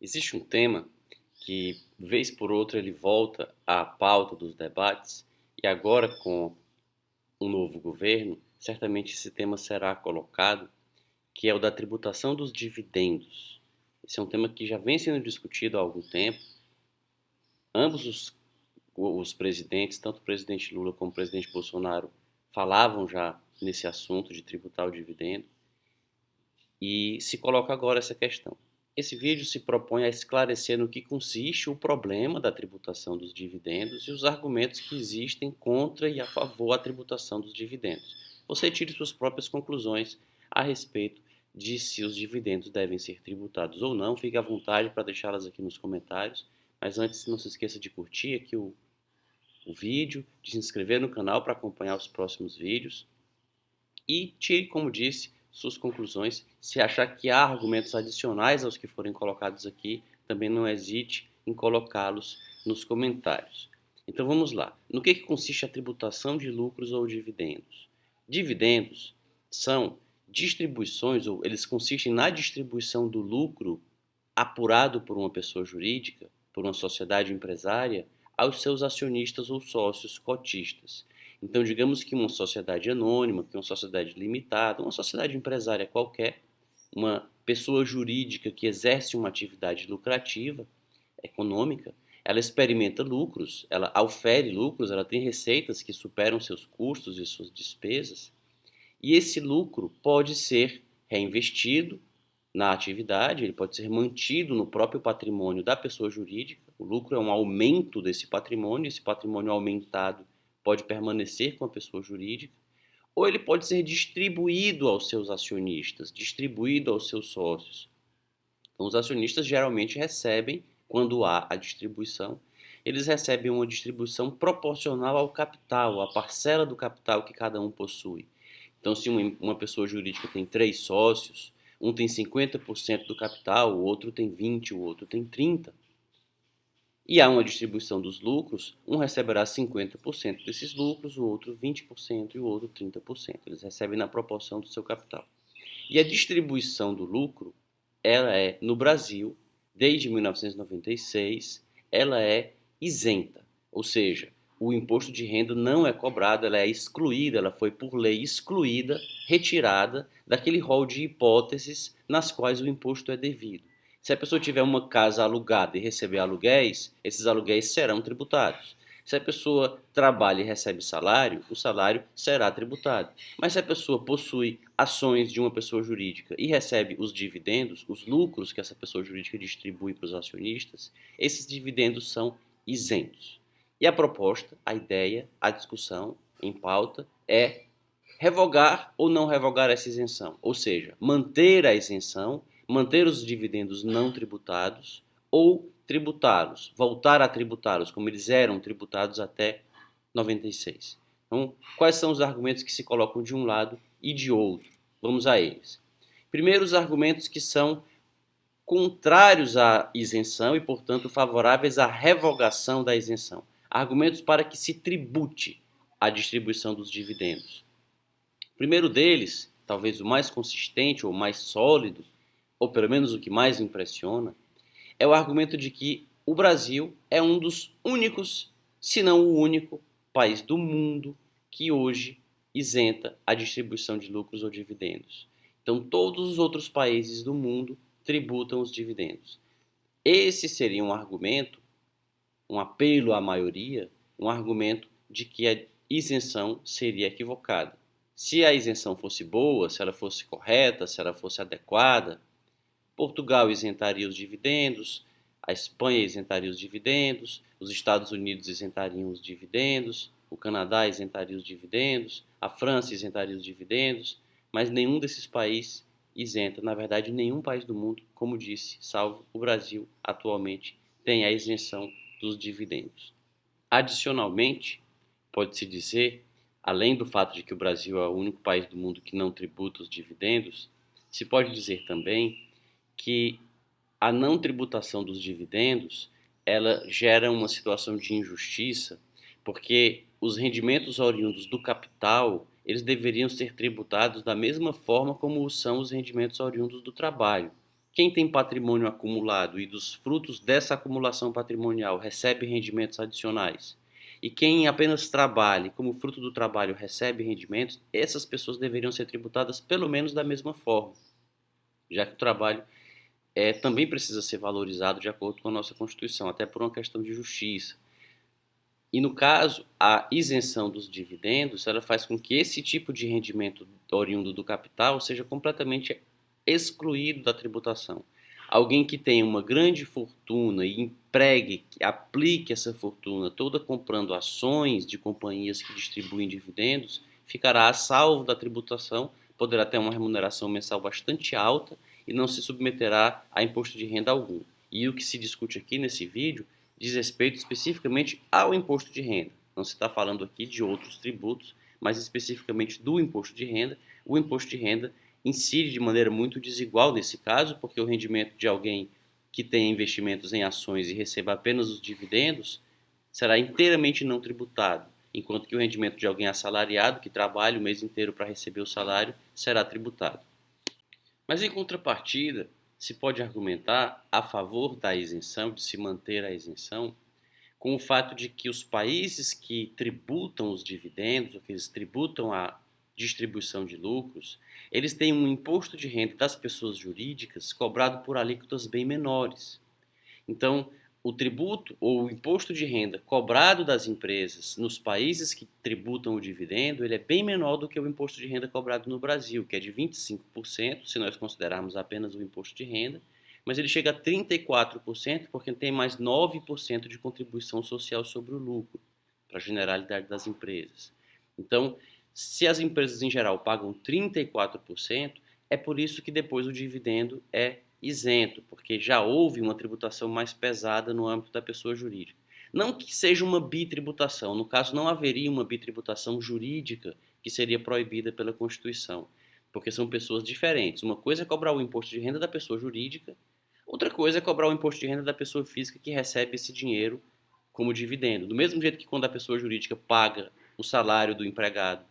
Existe um tema que, vez por outra, ele volta à pauta dos debates, e agora, com um novo governo, certamente esse tema será colocado, que é o da tributação dos dividendos. Esse é um tema que já vem sendo discutido há algum tempo. Ambos os presidentes, tanto o presidente Lula como o presidente Bolsonaro, falavam já nesse assunto de tributar o dividendo, e se coloca agora essa questão. Esse vídeo se propõe a esclarecer no que consiste o problema da tributação dos dividendos e os argumentos que existem contra e a favor da tributação dos dividendos. Você tire suas próprias conclusões a respeito de se os dividendos devem ser tributados ou não. Fique à vontade para deixá-las aqui nos comentários. Mas antes, não se esqueça de curtir aqui o vídeo, de se inscrever no canal para acompanhar os próximos vídeos e tire, como disse, suas conclusões. Se achar que há argumentos adicionais aos que forem colocados aqui, também não hesite em colocá-los nos comentários. Então vamos lá. No que consiste a tributação de lucros ou dividendos? Dividendos são distribuições, ou eles consistem na distribuição do lucro apurado por uma pessoa jurídica, por uma sociedade empresária, aos seus acionistas ou sócios cotistas. Então, digamos que uma sociedade anônima, que uma sociedade limitada, uma sociedade empresária qualquer, uma pessoa jurídica que exerce uma atividade lucrativa, econômica, ela experimenta lucros, ela aufere lucros, ela tem receitas que superam seus custos e suas despesas, e esse lucro pode ser reinvestido na atividade, ele pode ser mantido no próprio patrimônio da pessoa jurídica. O lucro é um aumento desse patrimônio, esse patrimônio aumentado pode permanecer com a pessoa jurídica, ou ele pode ser distribuído aos seus acionistas, distribuído aos seus sócios. Então, os acionistas geralmente recebem, quando há a distribuição, eles recebem uma distribuição proporcional ao capital, à parcela do capital que cada um possui. Então, se uma pessoa jurídica tem 3 sócios, um tem 50% do capital, o outro tem 20%, o outro tem 30%. E há uma distribuição dos lucros, um receberá 50% desses lucros, o outro 20% e o outro 30%. Eles recebem na proporção do seu capital. E a distribuição do lucro, ela é, no Brasil, desde 1996, ela é isenta. Ou seja, o imposto de renda não é cobrado, ela é excluída, ela foi por lei excluída, retirada daquele rol de hipóteses nas quais o imposto é devido. Se a pessoa tiver uma casa alugada e receber aluguéis, esses aluguéis serão tributados. Se a pessoa trabalha e recebe salário, o salário será tributado. Mas se a pessoa possui ações de uma pessoa jurídica e recebe os dividendos, os lucros que essa pessoa jurídica distribui para os acionistas, esses dividendos são isentos. E a proposta, a ideia, a discussão em pauta é revogar ou não revogar essa isenção. Ou seja, manter a isenção, manter os dividendos não tributados ou tributá-los, voltar a tributá-los, como eles eram tributados até 96. Então, quais são os argumentos que se colocam de um lado e de outro? Vamos a eles. Primeiro, os argumentos que são contrários à isenção e, portanto, favoráveis à revogação da isenção. Argumentos para que se tribute a distribuição dos dividendos. O primeiro deles, talvez o mais consistente ou mais sólido, ou pelo menos o que mais impressiona, é o argumento de que o Brasil é um dos únicos, se não o único, país do mundo que hoje isenta a distribuição de lucros ou dividendos. Então, todos os outros países do mundo tributam os dividendos. Esse seria um argumento, um apelo à maioria, um argumento de que a isenção seria equivocada. Se a isenção fosse boa, se ela fosse correta, se ela fosse adequada, Portugal isentaria os dividendos, a Espanha isentaria os dividendos, os Estados Unidos isentariam os dividendos, o Canadá isentaria os dividendos, a França isentaria os dividendos, mas nenhum desses países isenta. Na verdade, nenhum país do mundo, como disse, salvo o Brasil, atualmente, tem a isenção dos dividendos. Adicionalmente, pode-se dizer, além do fato de que o Brasil é o único país do mundo que não tributa os dividendos, se pode dizer também que a não tributação dos dividendos, ela gera uma situação de injustiça, porque os rendimentos oriundos do capital, eles deveriam ser tributados da mesma forma como são os rendimentos oriundos do trabalho. Quem tem patrimônio acumulado e dos frutos dessa acumulação patrimonial recebe rendimentos adicionais, e quem apenas trabalha e como fruto do trabalho recebe rendimentos, essas pessoas deveriam ser tributadas pelo menos da mesma forma, já que o trabalho também precisa ser valorizado de acordo com a nossa Constituição, até por uma questão de justiça. E no caso, a isenção dos dividendos, ela faz com que esse tipo de rendimento oriundo do capital seja completamente excluído da tributação. Alguém que tenha uma grande fortuna e empregue, aplique essa fortuna toda comprando ações de companhias que distribuem dividendos, ficará a salvo da tributação, poderá ter uma remuneração mensal bastante alta e não se submeterá a imposto de renda algum. E o que se discute aqui nesse vídeo diz respeito especificamente ao imposto de renda. Não se está falando aqui de outros tributos, mas especificamente do imposto de renda. O imposto de renda incide de maneira muito desigual nesse caso, porque o rendimento de alguém que tem investimentos em ações e receba apenas os dividendos será inteiramente não tributado, enquanto que o rendimento de alguém assalariado que trabalha o mês inteiro para receber o salário será tributado. Mas em contrapartida, se pode argumentar a favor da isenção, de se manter a isenção, com o fato de que os países que tributam os dividendos, ou que eles tributam a distribuição de lucros, eles têm um imposto de renda das pessoas jurídicas cobrado por alíquotas bem menores. Então, o tributo ou o imposto de renda cobrado das empresas nos países que tributam o dividendo, ele é bem menor do que o imposto de renda cobrado no Brasil, que é de 25%, se nós considerarmos apenas o imposto de renda, mas ele chega a 34% porque tem mais 9% de contribuição social sobre o lucro, para a generalidade das empresas. Então, se as empresas em geral pagam 34%, é por isso que depois o dividendo é isento, porque já houve uma tributação mais pesada no âmbito da pessoa jurídica. Não que seja uma bitributação, no caso não haveria uma bitributação jurídica que seria proibida pela Constituição, porque são pessoas diferentes. Uma coisa é cobrar o imposto de renda da pessoa jurídica, outra coisa é cobrar o imposto de renda da pessoa física que recebe esse dinheiro como dividendo. Do mesmo jeito que quando a pessoa jurídica paga o salário do empregado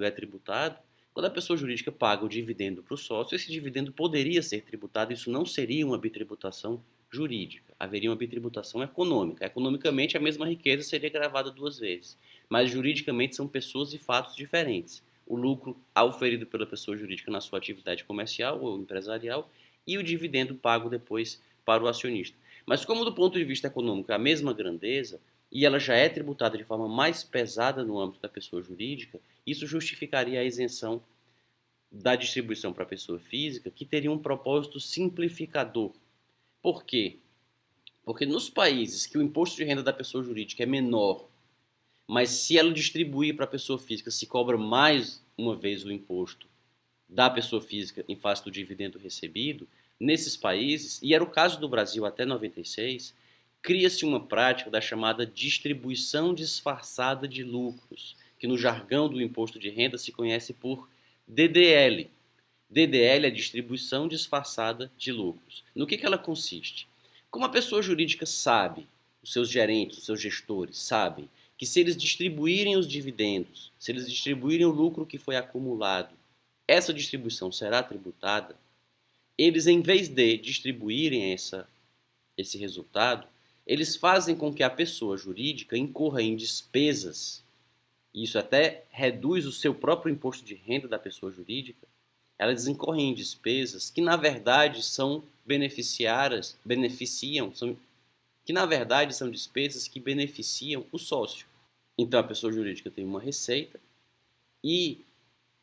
é tributado, quando a pessoa jurídica paga o dividendo para o sócio, esse dividendo poderia ser tributado, isso não seria uma bitributação jurídica, haveria uma bitributação econômica. Economicamente, a mesma riqueza seria gravada duas vezes, mas juridicamente são pessoas e fatos diferentes. O lucro auferido pela pessoa jurídica na sua atividade comercial ou empresarial e o dividendo pago depois para o acionista. Mas como do ponto de vista econômico é a mesma grandeza, e ela já é tributada de forma mais pesada no âmbito da pessoa jurídica, isso justificaria a isenção da distribuição para a pessoa física, que teria um propósito simplificador. Por quê? Porque nos países que o imposto de renda da pessoa jurídica é menor, mas se ela distribuir para a pessoa física, se cobra mais uma vez o imposto da pessoa física em face do dividendo recebido, nesses países, e era o caso do Brasil até 96, cria-se uma prática da chamada distribuição disfarçada de lucros, que no jargão do imposto de renda se conhece por DDL. DDL é distribuição disfarçada de lucros. No que ela consiste? Como a pessoa jurídica sabe, os seus gerentes, os seus gestores sabem, que se eles distribuírem os dividendos, se eles distribuírem o lucro que foi acumulado, essa distribuição será tributada, eles, em vez de distribuírem esse resultado, eles fazem com que a pessoa jurídica incorra em despesas, e isso até reduz o seu próprio imposto de renda da pessoa jurídica, elas incorrem em despesas que na verdade são que na verdade são despesas que beneficiam o sócio. Então a pessoa jurídica tem uma receita e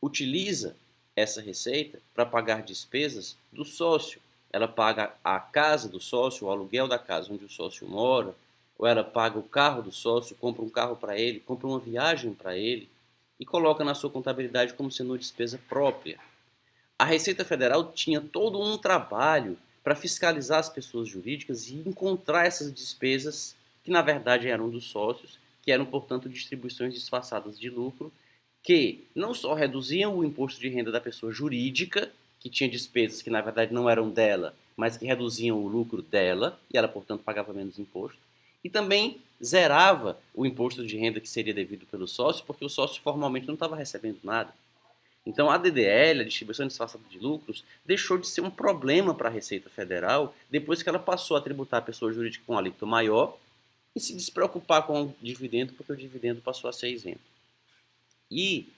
utiliza essa receita para pagar despesas do sócio. Ela paga a casa do sócio, o aluguel da casa onde o sócio mora, ou ela paga o carro do sócio, compra um carro para ele, compra uma viagem para ele e coloca na sua contabilidade como sendo uma despesa própria. A Receita Federal tinha todo um trabalho para fiscalizar as pessoas jurídicas e encontrar essas despesas que na verdade eram dos sócios, que eram, portanto, distribuições disfarçadas de lucro, que não só reduziam o imposto de renda da pessoa jurídica, que tinha despesas que na verdade não eram dela, mas que reduziam o lucro dela, e ela, portanto, pagava menos imposto, e também zerava o imposto de renda que seria devido pelo sócio, porque o sócio formalmente não estava recebendo nada. Então, a DDL, a distribuição disfarçada de lucros, deixou de ser um problema para a Receita Federal depois que ela passou a tributar a pessoa jurídica com um alíquota maior e se despreocupar com o dividendo, porque o dividendo passou a ser isento. E,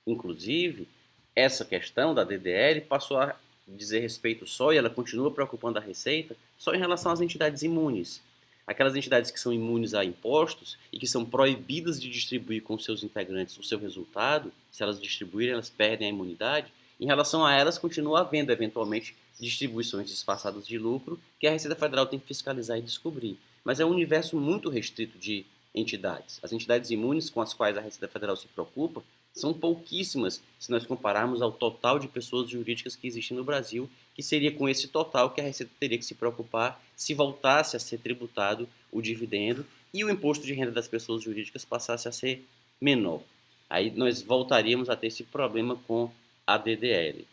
inclusive, essa questão da DDL passou a dizer respeito só, e ela continua preocupando a Receita, só em relação às entidades imunes. Aquelas entidades que são imunes a impostos e que são proibidas de distribuir com seus integrantes o seu resultado, se elas distribuírem, elas perdem a imunidade. Em relação a elas, continua havendo, eventualmente, distribuições disfarçadas de lucro que a Receita Federal tem que fiscalizar e descobrir. Mas é um universo muito restrito de entidades. As entidades imunes com as quais a Receita Federal se preocupa são pouquíssimas se nós compararmos ao total de pessoas jurídicas que existem no Brasil, que seria com esse total que a Receita teria que se preocupar se voltasse a ser tributado o dividendo e o imposto de renda das pessoas jurídicas passasse a ser menor. Aí nós voltaríamos a ter esse problema com a DDL.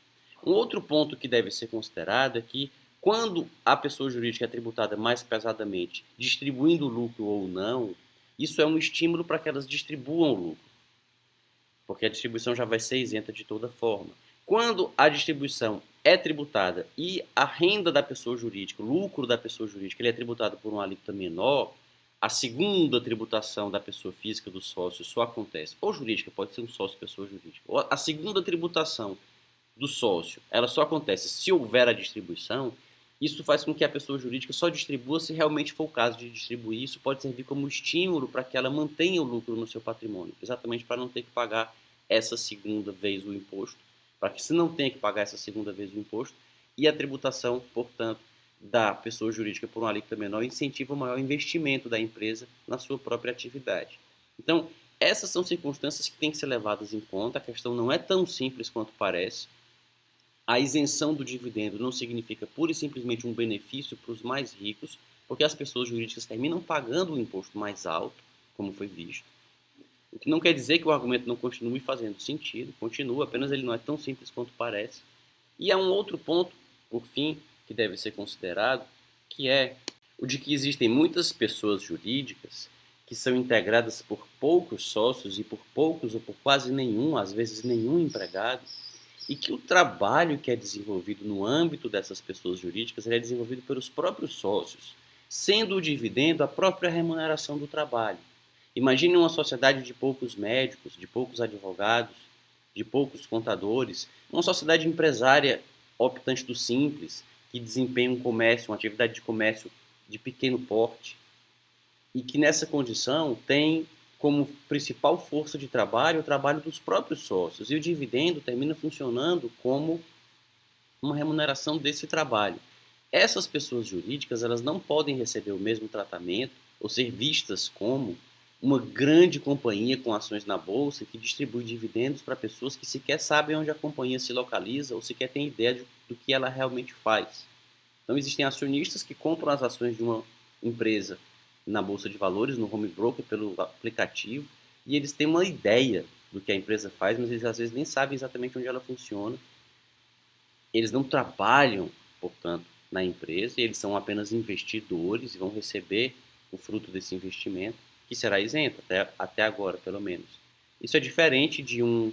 Um outro ponto que deve ser considerado é que quando a pessoa jurídica é tributada mais pesadamente, distribuindo o lucro ou não, isso é um estímulo para que elas distribuam o lucro, porque a distribuição já vai ser isenta de toda forma. Quando a distribuição é tributada e a renda da pessoa jurídica, o lucro da pessoa jurídica, ele é tributado por uma alíquota menor, a segunda tributação da pessoa física do sócio só acontece, ou jurídica, pode ser um sócio pessoa jurídica, ou a segunda tributação do sócio, ela só acontece se houver a distribuição. Isso faz com que a pessoa jurídica só distribua se realmente for o caso de distribuir. Isso pode servir como estímulo para que ela mantenha o lucro no seu patrimônio, exatamente para não ter que pagar essa segunda vez o imposto, para que se não tenha que pagar essa segunda vez o imposto, e a tributação, portanto, da pessoa jurídica por uma alíquota menor incentiva o maior investimento da empresa na sua própria atividade. Então, essas são circunstâncias que têm que ser levadas em conta. A questão não é tão simples quanto parece. A isenção do dividendo não significa pura e simplesmente um benefício para os mais ricos, porque as pessoas jurídicas terminam pagando um imposto mais alto, como foi visto. O que não quer dizer que o argumento não continue fazendo sentido, continua, apenas ele não é tão simples quanto parece. E há um outro ponto, por fim, que deve ser considerado, que é o de que existem muitas pessoas jurídicas que são integradas por poucos sócios e por poucos ou por quase nenhum, às vezes nenhum empregado, e que o trabalho que é desenvolvido no âmbito dessas pessoas jurídicas é desenvolvido pelos próprios sócios, sendo o dividendo a própria remuneração do trabalho. Imagine uma sociedade de poucos médicos, de poucos advogados, de poucos contadores, uma sociedade empresária optante do simples, que desempenha um comércio, uma atividade de comércio de pequeno porte, e que nessa condição tem como principal força de trabalho o trabalho dos próprios sócios, e o dividendo termina funcionando como uma remuneração desse trabalho. Essas pessoas jurídicas, elas não podem receber o mesmo tratamento ou ser vistas como uma grande companhia com ações na bolsa que distribui dividendos para pessoas que sequer sabem onde a companhia se localiza ou sequer têm ideia do que ela realmente faz. Então existem acionistas que compram as ações de uma empresa na bolsa de valores, no home broker, pelo aplicativo, e eles têm uma ideia do que a empresa faz, mas eles às vezes nem sabem exatamente onde ela funciona. Eles não trabalham, portanto, na empresa, e eles são apenas investidores e vão receber o fruto desse investimento, que será isento, até agora, pelo menos. Isso é diferente de um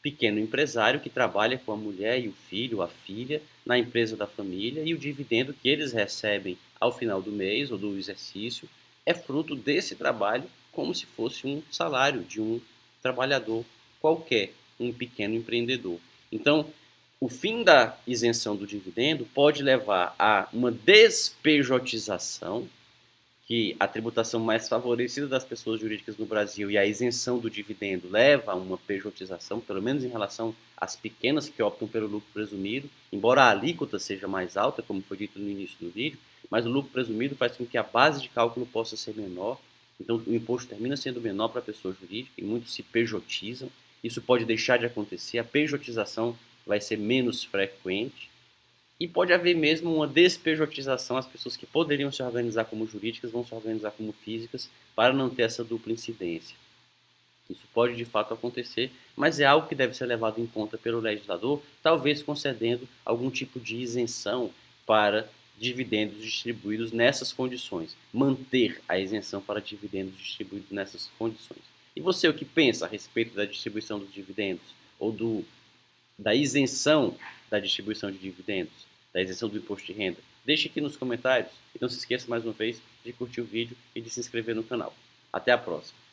pequeno empresário que trabalha com a mulher e o filho, a filha, na empresa da família, e o dividendo que eles recebem ao final do mês ou do exercício é fruto desse trabalho, como se fosse um salário de um trabalhador qualquer, um pequeno empreendedor. Então, o fim da isenção do dividendo pode levar a uma despejotização, que a tributação mais favorecida das pessoas jurídicas no Brasil e a isenção do dividendo leva a uma pejotização, pelo menos em relação às pequenas que optam pelo lucro presumido, embora a alíquota seja mais alta, como foi dito no início do vídeo, mas o lucro presumido faz com que a base de cálculo possa ser menor, então o imposto termina sendo menor para a pessoa jurídica e muitos se pejotizam. Isso pode deixar de acontecer, a pejotização vai ser menos frequente. E pode haver mesmo uma despejotização, as pessoas que poderiam se organizar como jurídicas vão se organizar como físicas para não ter essa dupla incidência. Isso pode de fato acontecer, mas é algo que deve ser levado em conta pelo legislador, talvez concedendo algum tipo de isenção para dividendos distribuídos nessas condições. Manter a isenção para dividendos distribuídos nessas condições. E você, o que pensa a respeito da distribuição dos dividendos ou do da isenção da distribuição de dividendos, da isenção do imposto de renda? Deixe aqui nos comentários e não se esqueça mais uma vez de curtir o vídeo e de se inscrever no canal. Até a próxima!